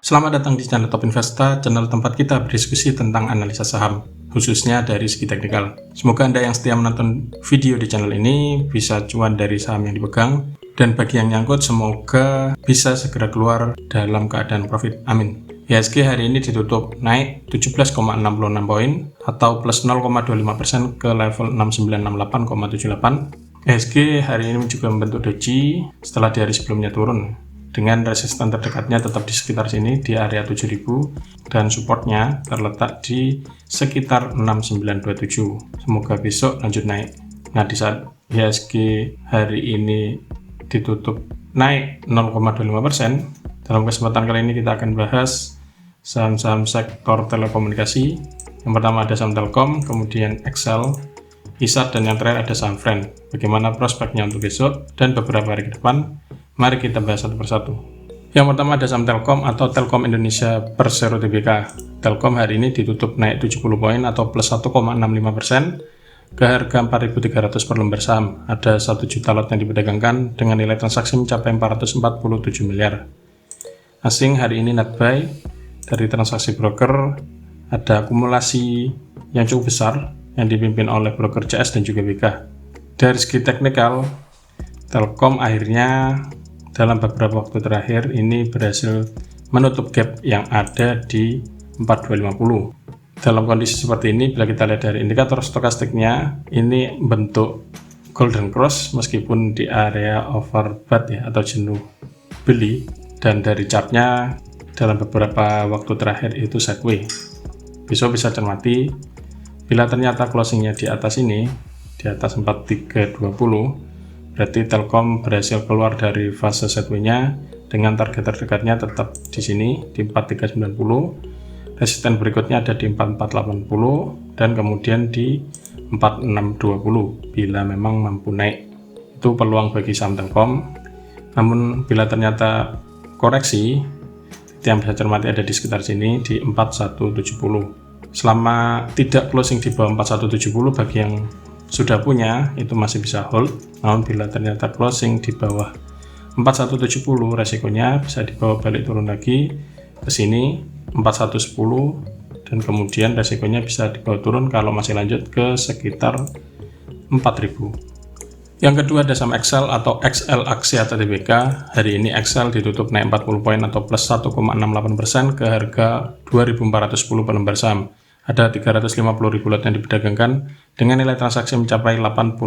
Selamat datang di channel Top Investa, channel tempat kita berdiskusi tentang analisa saham, khususnya dari segi teknikal. Semoga Anda yang setia menonton video di channel ini bisa cuan dari saham yang dipegang, dan bagi yang nyangkut semoga bisa segera keluar dalam keadaan profit. Amin. IHSG hari ini ditutup naik 17,66 poin atau plus 0,25% ke level 6968,78. IHSG hari ini juga membentuk doji setelah di hari sebelumnya turun, dengan resisten terdekatnya tetap di sekitar sini di area 7000 dan supportnya terletak di sekitar 6927. Semoga besok lanjut naik. Nah, di saat IHSG hari ini ditutup naik 0,25%, dalam kesempatan kali ini kita akan bahas saham-saham sektor telekomunikasi. Yang pertama ada saham Telkom, kemudian Excel, ISAT, dan yang terakhir ada saham Friend. Bagaimana prospeknya untuk besok dan beberapa hari ke depan? Mari kita bahas satu persatu. Yang pertama ada saham Telkom atau Telkom Indonesia Persero Tbk. Telkom hari ini ditutup naik 70 poin atau plus 1,65% ke harga 4.300 per lembar saham. Ada 1 juta lot yang diperdagangkan dengan nilai transaksi mencapai 447 miliar. Asing hari ini net buy dari transaksi broker, ada akumulasi yang cukup besar yang dipimpin oleh broker CS dan juga BK. Dari segi teknikal, Telkom akhirnya dalam beberapa waktu terakhir ini berhasil menutup gap yang ada di 4250. Dalam kondisi seperti ini, bila kita lihat dari indikator stokastiknya, ini bentuk golden cross meskipun di area overbought ya, atau jenuh beli, dan dari chartnya dalam beberapa waktu terakhir itu sideway. Besok bisa cermati, bila ternyata closingnya di atas ini, di atas 4320, berarti Telkom berhasil keluar dari fase sideway-nya dengan target terdekatnya tetap di sini di 4390. Resisten berikutnya ada di 4480 dan kemudian di 4620 bila memang mampu naik. Itu peluang bagi saham Telkom. Namun bila ternyata koreksi, yang bisa cermati ada di sekitar sini di 4170. Selama tidak closing di bawah 4170, bagi yang sudah punya itu masih bisa hold. Namun bila ternyata closing di bawah 4170, resikonya bisa dibawa balik turun lagi ke sini 4110, dan kemudian resikonya bisa dibawa turun kalau masih lanjut ke sekitar 4000. Yang kedua ada saham Excel atau XL Axiata Tbk. Hari ini Excel ditutup naik 40 poin atau plus 1,68% ke harga 2410 per lembar saham. Ada 350.000 lot yang diperdagangkan dengan nilai transaksi mencapai 84,6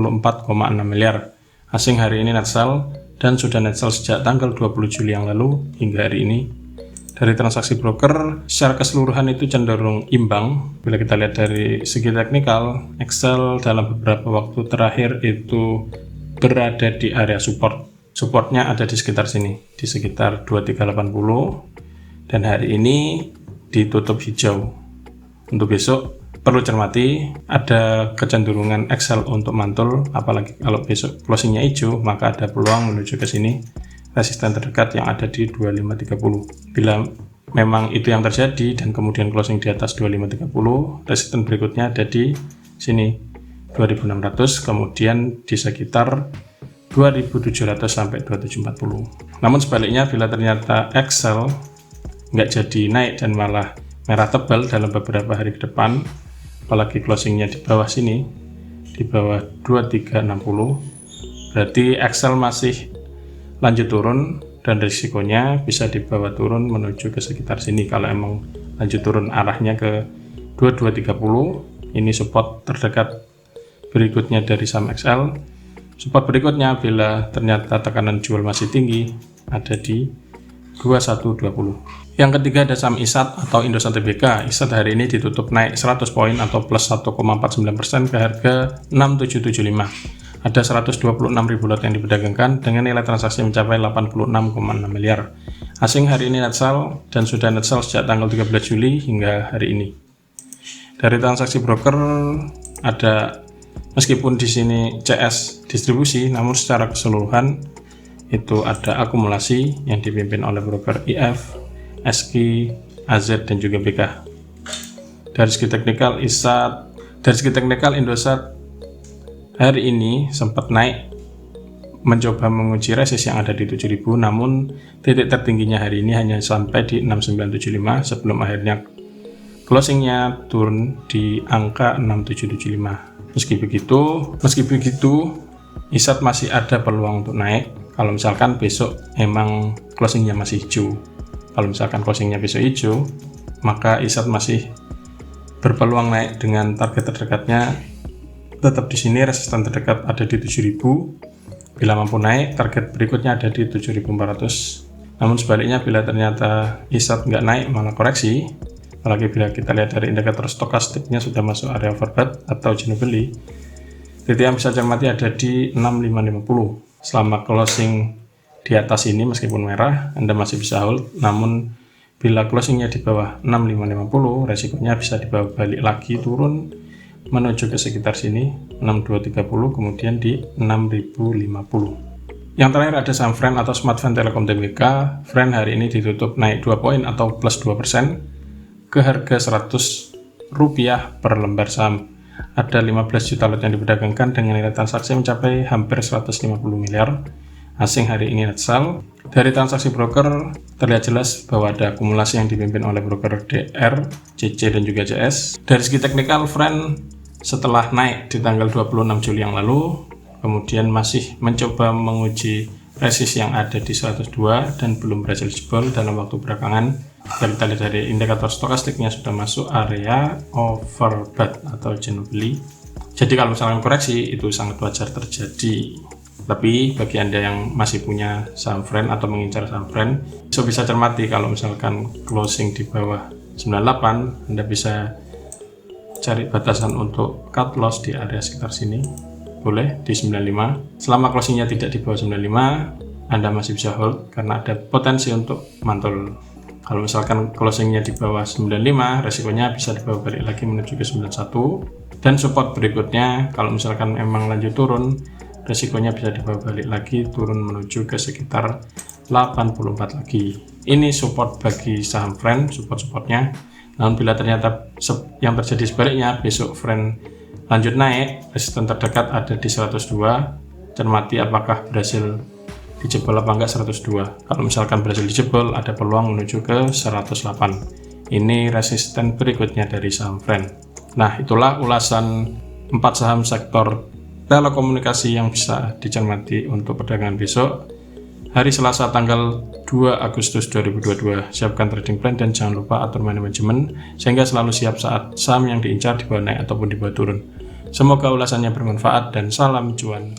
miliar. Asing hari ini net sell dan sudah net sell sejak tanggal 20 Juli yang lalu hingga hari ini. Dari transaksi broker secara keseluruhan itu cenderung imbang. Bila kita lihat dari segi teknikal, Excel dalam beberapa waktu terakhir itu berada di area support. Supportnya ada di sekitar sini, di sekitar 2380, dan hari ini ditutup hijau. Untuk besok perlu cermati, ada kecenderungan Excel untuk mantul, apalagi kalau besok closingnya hijau, maka ada peluang menuju ke sini. Resisten terdekat yang ada di 2530. Bila memang itu yang terjadi dan kemudian closing di atas 2530, resisten berikutnya ada di sini 2600, kemudian di sekitar 2700 sampai 2740. Namun sebaliknya, bila ternyata Excel nggak jadi naik dan malah merah tebal dalam beberapa hari ke depan, apalagi closingnya di bawah sini, di bawah 2360, berarti Excel masih lanjut turun dan risikonya bisa dibawa turun menuju ke sekitar sini. Kalau emang lanjut turun arahnya ke 2230, ini support terdekat berikutnya dari saham Excel. Support berikutnya bila ternyata tekanan jual masih tinggi ada di 2120. Yang ketiga ada saham ISAT atau Indosat Tbk. ISAT hari ini ditutup naik 100 poin atau plus 1,49% ke harga 6775. Ada 126.000 lot yang diperdagangkan dengan nilai transaksi mencapai 86,6 miliar. Asing hari ini net sell dan sudah net sell sejak tanggal 13 Juli hingga hari ini. Dari transaksi broker ada, meskipun di sini CS distribusi, namun secara keseluruhan itu ada akumulasi yang dipimpin oleh broker IF, SQ, AZ, dan juga BK. Dari segi teknikal Indosat hari ini sempat naik mencoba menguji resist yang ada di 7000, namun titik tertingginya hari ini hanya sampai di 6975 sebelum akhirnya closingnya turun di angka 6775. Meski begitu ISAT masih ada peluang untuk naik kalau misalkan besok emang closingnya masih hijau. Kalau misalkan closingnya besok hijau, maka ISAT masih berpeluang naik dengan target terdekatnya tetap di sini. Resisten terdekat ada di 7000. Bila mampu naik, target berikutnya ada di 7400. Namun sebaliknya, bila ternyata ISAT nggak naik malah koreksi, apalagi bila kita lihat dari indikator stokastiknya sudah masuk area overbought atau jenuh beli, titik yang bisa cermati ada di 6550. Selama closing di atas ini meskipun merah, Anda masih bisa hold, namun bila closingnya di bawah 6550, resikonya bisa dibawa balik lagi turun menuju ke sekitar sini 6230, kemudian di 6050. Yang terakhir ada saham Friend atau Smartfren Telekom Tbk. Friend hari ini ditutup naik 2 poin atau plus 2% ke harga Rp100 per lembar saham. Ada 15 juta lot yang diperdagangkan dengan nilai transaksi mencapai hampir 150 miliar. Asing hari ini net sell. Dari transaksi broker terlihat jelas bahwa ada akumulasi yang dipimpin oleh broker DR, CC dan juga CS. Dari segi teknikal, Friend setelah naik di tanggal 26 Juli yang lalu, kemudian masih mencoba menguji resist yang ada di 102 dan belum berhasil jebol dalam waktu belakangan. Kita lihat dari indikator stokastiknya sudah masuk area overbought atau jenuh beli. Jadi kalau misalkan koreksi itu sangat wajar terjadi. Tapi bagi Anda yang masih punya saham Friend atau mengincar saham Friend, bisa cermati kalau misalkan closing di bawah 98, Anda bisa cari batasan untuk cut loss di area sekitar sini. Boleh di 95. Selama closingnya tidak di bawah 95, Anda masih bisa hold karena ada potensi untuk mantul. Kalau misalkan closingnya di bawah 95, resikonya bisa dibawa balik lagi menuju ke 91. Dan support berikutnya, kalau misalkan emang lanjut turun, resikonya bisa dibawa balik lagi turun menuju ke sekitar 84 lagi. Ini support bagi saham Friend, supportnya. Namun bila ternyata yang terjadi sebaliknya, besok Friend lanjut naik, resisten terdekat ada di 102. Cermati apakah berhasil dijebol apa enggak 102. Kalau misalkan berhasil dijebol, ada peluang menuju ke 108. Ini resisten berikutnya dari saham Friend. Nah, itulah ulasan 4 saham sektor telekomunikasi yang bisa dicermati untuk perdagangan besok hari Selasa tanggal 2 Agustus 2022. Siapkan trading plan dan jangan lupa atur manajemen sehingga selalu siap saat saham yang diincar dibawa naik ataupun dibawa turun. Semoga ulasannya bermanfaat dan salam cuan.